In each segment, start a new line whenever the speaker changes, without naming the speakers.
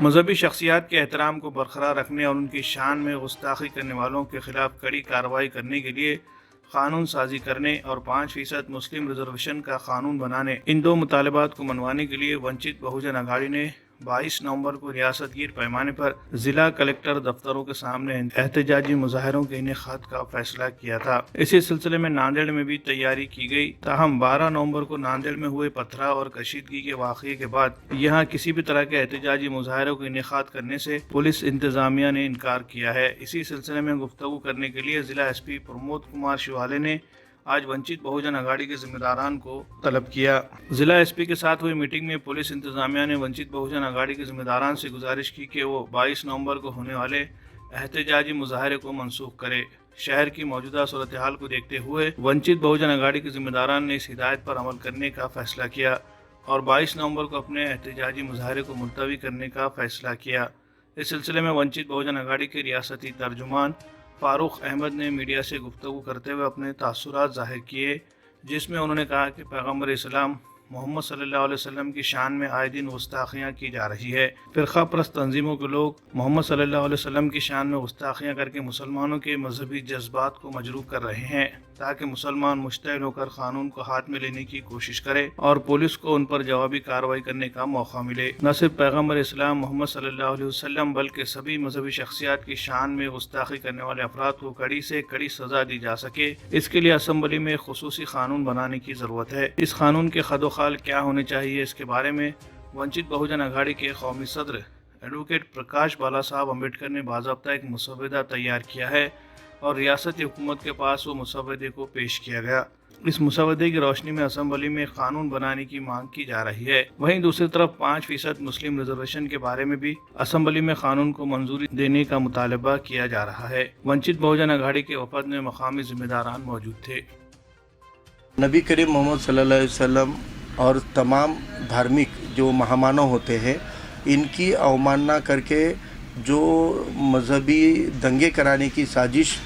मजहबी शख्सियात के एहतराम को बरकरार रखने और उनकी शान में गुस्ताखी करने वालों के खिलाफ कड़ी कार्रवाई करने के लिए कानून साजी करने और 5% मुस्लिम रिजर्वेशन का कानून बनाने, इन दो मुतालबात को मनवाने के लिए वंचित बहुजन अघाड़ी ने 22 नवंबर को रियासतगीर पैमाने पर जिला कलेक्टर दफ्तरों के सामने एहतजाजी मुजाहरों के इनेकाद का फैसला किया था। इसी सिलसिले में नांदेड़ में भी तैयारी की गई। ताहम 12 नवंबर को नांदेड़ में हुए पथराव और कशीदगी के वाक़ये के बाद यहाँ किसी भी तरह के एहतजाजी मुजाहरों को इनेकाद करने से पुलिस इंतजामिया ने इनकार किया है। इसी सिलसिले में गुफ्तगू करने के लिए जिला SP प्रमोद कुमार शिवाले ने आज वंचित बहुजन अघाड़ी के जिम्मेदारान को तलब किया। जिला SP के साथ हुई मीटिंग में पुलिस इंतजामिया ने वंचित बहुजन अघाड़ी के जिम्मेदारान से गुजारिश की कि वो 22 नवंबर को होने वाले एहतजाजी मुजाहरे को मनसूख करे। शहर की मौजूदा सूरत हाल को देखते हुए वंचित बहुजन अघाड़ी के जिम्मेदारान ने इस हिदायत पर अमल करने का फैसला किया और 22 नवंबर को अपने एहतजाजी मुजाहरे को मुलतवी करने का फैसला किया। इस सिलसिले में वंचित बहुजन अघाड़ी के रियासती तर्जुमान फारूक अहमद ने मीडिया से गुफ्तगू करते हुए अपने तासुरात जाहिर किए, जिसमें उन्होंने कहा कि पैगम्बर इस्लाम मोहम्मद सल्लल्लाहु अलैहि वसल्लम की शान में आए दिन गुस्ताखियाँ की जा रही है। फ़िरक़ा परस्त तंजीमों के लोग मोहम्मद सल्लल्लाहु अलैहि वसल्लम की शान में गुस्ताखियाँ करके मुसलमानों के मजहबी जज्बात को मजरूह कर रहे हैं ताकि मुसलमान मुश्तइल होकर कानून को हाथ में लेने की कोशिश करे और पुलिस को उन पर जवाबी कार्रवाई करने का मौका मिले। न सिर्फ पैगम्बर इस्लाम मोहम्मद सल्लल्लाहु अलैहि वसल्लम बल्कि सभी मजहबी शख्सियात की शान में गुस्ताखी करने वाले अफराद को कड़ी से कड़ी सजा दी जा सके, इसके लिए असम्बली में खुसूसी कानून बनाने की ज़रूरत है। इस कानून के खदोखाल क्या होने चाहिए, इसके बारे में वंचित बहुजन अघाड़ी के कौमी सदर एडवोकेट प्रकाश बाला साहब अम्बेडकर ने बाज़ाब्ता एक मुसव्वदा तैयार किया है और रियासती हुकूमत के पास वो मुसव्वदे को पेश किया गया। इस मुसव्वदे की रोशनी में असम्बली में कानून बनाने की मांग की जा रही है। वहीं दूसरी तरफ 5% मुस्लिम रिजर्वेशन के बारे में भी असम्बली में कानून को मंजूरी देने का मुतालबा किया जा रहा है। वंचित बहुजन अघाड़ी के वफद में मकामी जिम्मेदारान मौजूद थे।
नबी करीम मोहम्मद सल्लल्लाहु अलैहि वसल्लम और तमाम धार्मिक जो महामानव होते हैं, इनकी अवमानना करके जो मजहबी दंगे कराने की साजिश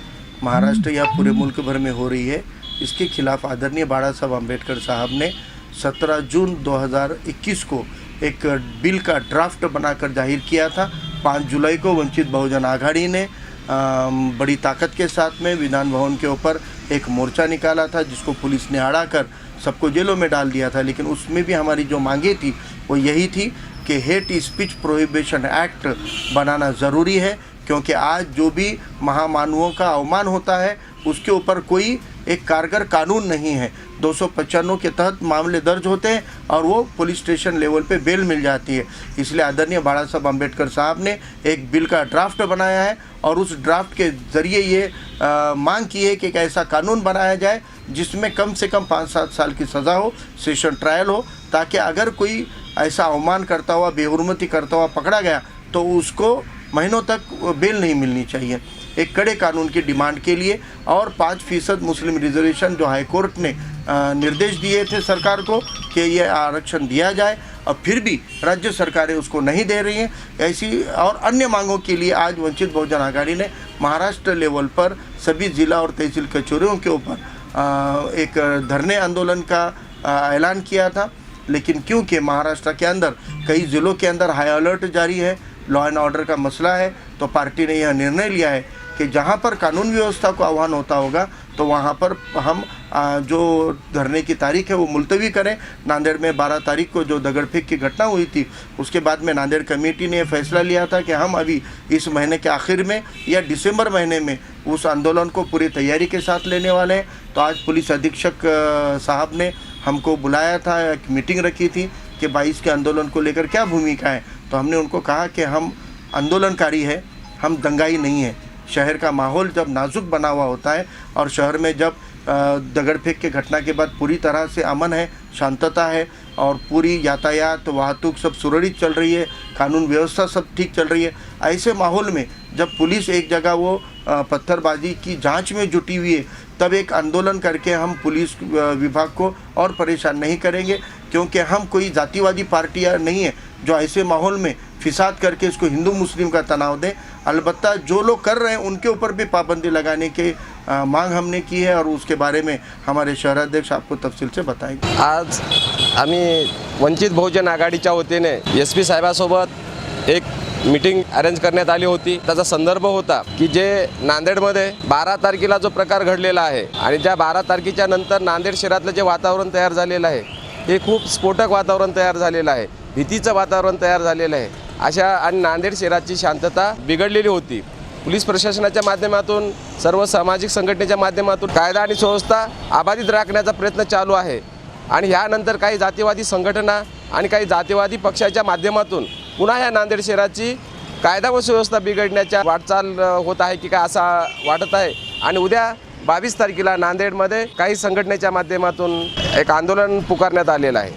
महाराष्ट्र या पूरे मुल्क भर में हो रही है, इसके खिलाफ आदरणीय बाला साहब अम्बेडकर साहब ने 17 जून 2021 को एक बिल का ड्राफ्ट बनाकर जाहिर किया था। 5 जुलाई को वंचित बहुजन अघाड़ी ने बड़ी ताकत के साथ में विधान भवन के ऊपर एक मोर्चा निकाला था, जिसको पुलिस ने अड़ा कर सबको जेलों में डाल दिया था। लेकिन उसमें भी हमारी जो मांगे थी वो यही थी कि हेट स्पीच प्रोहिबिशन एक्ट बनाना ज़रूरी है, क्योंकि आज जो भी महामानवों का अवमान होता है उसके ऊपर कोई एक कारगर कानून नहीं है। 295 के तहत मामले दर्ज होते हैं और वो पुलिस स्टेशन लेवल पे बेल मिल जाती है। इसलिए आदरणीय बाला साहब अम्बेडकर साहब ने एक बिल का ड्राफ्ट बनाया है और उस ड्राफ्ट के ज़रिए ये मांग की है कि एक ऐसा कानून बनाया जाए जिसमें कम से कम 5-7 साल की सज़ा हो, सेशन ट्रायल हो, ताकि अगर कोई ऐसा अवमान करता हुआ, बेहुरमती करता हुआ पकड़ा गया तो उसको महीनों तक बेल नहीं मिलनी चाहिए। एक कड़े कानून की डिमांड के लिए और 5% मुस्लिम रिजर्वेशन जो हाई कोर्ट ने निर्देश दिए थे सरकार को कि ये आरक्षण दिया जाए, और फिर भी राज्य सरकारें उसको नहीं दे रही हैं। ऐसी और अन्य मांगों के लिए आज वंचित बहुजन अघाड़ी ने महाराष्ट्र लेवल पर सभी ज़िला और तहसील कचहरियों के ऊपर एक धरने आंदोलन का ऐलान किया था। लेकिन क्योंकि महाराष्ट्र के अंदर कई ज़िलों के अंदर हाई अलर्ट जारी है, लॉ एंड ऑर्डर का मसला है, तो पार्टी ने यह निर्णय लिया है कि जहां पर कानून व्यवस्था को आह्वान होता होगा तो वहां पर हम जो धरने की तारीख है वो मुलतवी करें। नांदेड़ में 12 तारीख को जो दगड़ फेंक की घटना हुई थी, उसके बाद में नांदेड़ कमेटी ने फैसला लिया था कि हम अभी इस महीने के आखिर में या दिसंबर महीने में उस आंदोलन को पूरी तैयारी के साथ लेने वाले हैं। तो आज पुलिस अधीक्षक साहब ने हमको बुलाया था, एक मीटिंग रखी थी कि 22 के आंदोलन को लेकर क्या भूमिका है। तो हमने उनको कहा कि हम आंदोलनकारी है, हम दंगाई नहीं है। शहर का माहौल जब नाजुक बना हुआ होता है और शहर में जब दगड़ फेंक के घटना के बाद पूरी तरह से अमन है, शांतता है और पूरी यातायात वाहतूक सब सुरक्षित चल रही है, कानून व्यवस्था सब ठीक चल रही है, ऐसे माहौल में जब पुलिस एक जगह वो पत्थरबाजी की जांच में जुटी हुई है, तब एक आंदोलन करके हम पुलिस विभाग को और परेशान नहीं करेंगे, क्योंकि हम कोई जातिवादी पार्टियां नहीं है जो ऐसे माहौल में फिसाद करके इसको हिंदू मुस्लिम का तनाव दें। अलबत्ता जो लोग कर रहे हैं उनके ऊपर भी पाबंदी लगाने के मांग हमने की है और उसके बारे में हमारे शहराध्यक्ष आपको तफसील से बताएंगे।
आज आम्ही वंचित बहुजन आघाडीच्या वतीने SP साहेबासोबत एक मीटिंग अरेंज करण्यात आली होती. त्याचा संदर्भ होता की जे नांदेडमध्ये 12 तारखेला जो प्रकार घडलेला आहे आणि त्या 12 तारखेच्या नंतर नांदेड शहरातलं जे वातावरण तयार झालेलं आहे हे खूप स्फोटक वातावरण तयार झालेलं आहे, भीतीचं वातावरण तयार झालेलं आहे. अशा आणि नांदेड शहराची शांतता बिघडलेली होती. पोलीस प्रशासनाच्या माध्यमातून, सर्व सामाजिक संघटनेच्या माध्यमातून कायदा आणि सुव्यवस्था अबाधित राखण्याचा प्रयत्न चालू आहे. आणि ह्यानंतर काही जातीवादी संघटना आणि काही जातीवादी पक्षाच्या माध्यमातून पुन्हा ह्या नांदेड शहराची कायदा व सुव्यवस्था बिघडण्याच्या वाटचाल होत आहे की काय असं वाटत आहे. आणि उद्या 22 तारखेला नांदेडमध्ये काही संघटनेच्या माध्यमातून एक आंदोलन पुकारण्यात आलेलं आहे.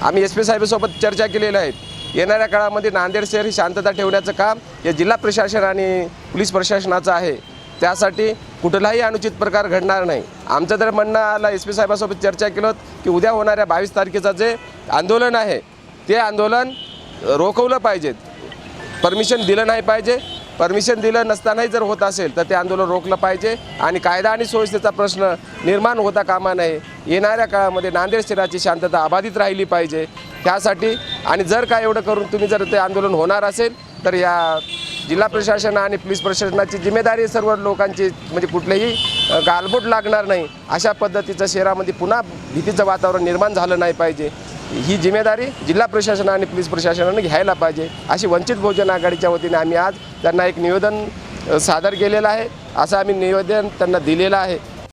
आम्ही SP साहेबांसोबत चर्चा केलेली आहे. येणाऱ्या काळामध्ये नांदेड शहर ही शांतता ठेवण्याचं काम हे जिल्हा प्रशासन आणि पोलीस प्रशासनाचं आहे. त्यासाठी कुठलाही अनुचित प्रकार घडणार नाही. आमचं तर म्हणणं आलं, SP साहेबांसोबत चर्चा केलं की उद्या होणाऱ्या 22 तारखेचं जे आंदोलन आहे ते आंदोलन रोखवलं पाहिजे. परमिशन दिलं नाही पाहिजे. परमिशन दिलं नसतानाही जर होत असेल तर ते आंदोलन रोखलं पाहिजे आणि कायदा आणि सुव्यवस्थेचा प्रश्न निर्माण होता कामा नये. येणाऱ्या काळामध्ये नांदेड शहराची शांतता अबाधित राहिली पाहिजे. त्यासाठी आणि जर काय एवढं करून तुम्ही जर ते आंदोलन होणार असेल तर या जिल्हा प्रशासन आणि पोलीस प्रशासनाची जिम्मेदारी सर्व लोकांची, म्हणजे कुठलेही गालबोट लागणार नाही अशा पद्धतीचं शहरामध्ये पुन्हा भीतीचं वातावरण निर्माण झालं नाही पाहिजे. ही जिम्मेदारी जिल्हा प्रशासन आणि पोलीस प्रशासनाने घ्यायला पाहिजे अशी वंचित बहुजन आघाडीच्या वतीने आम्ही आज त्यांना एक निवेदन सादर केलेलं आहे. असं आम्ही निवेदन त्यांना दिलेलं आहे.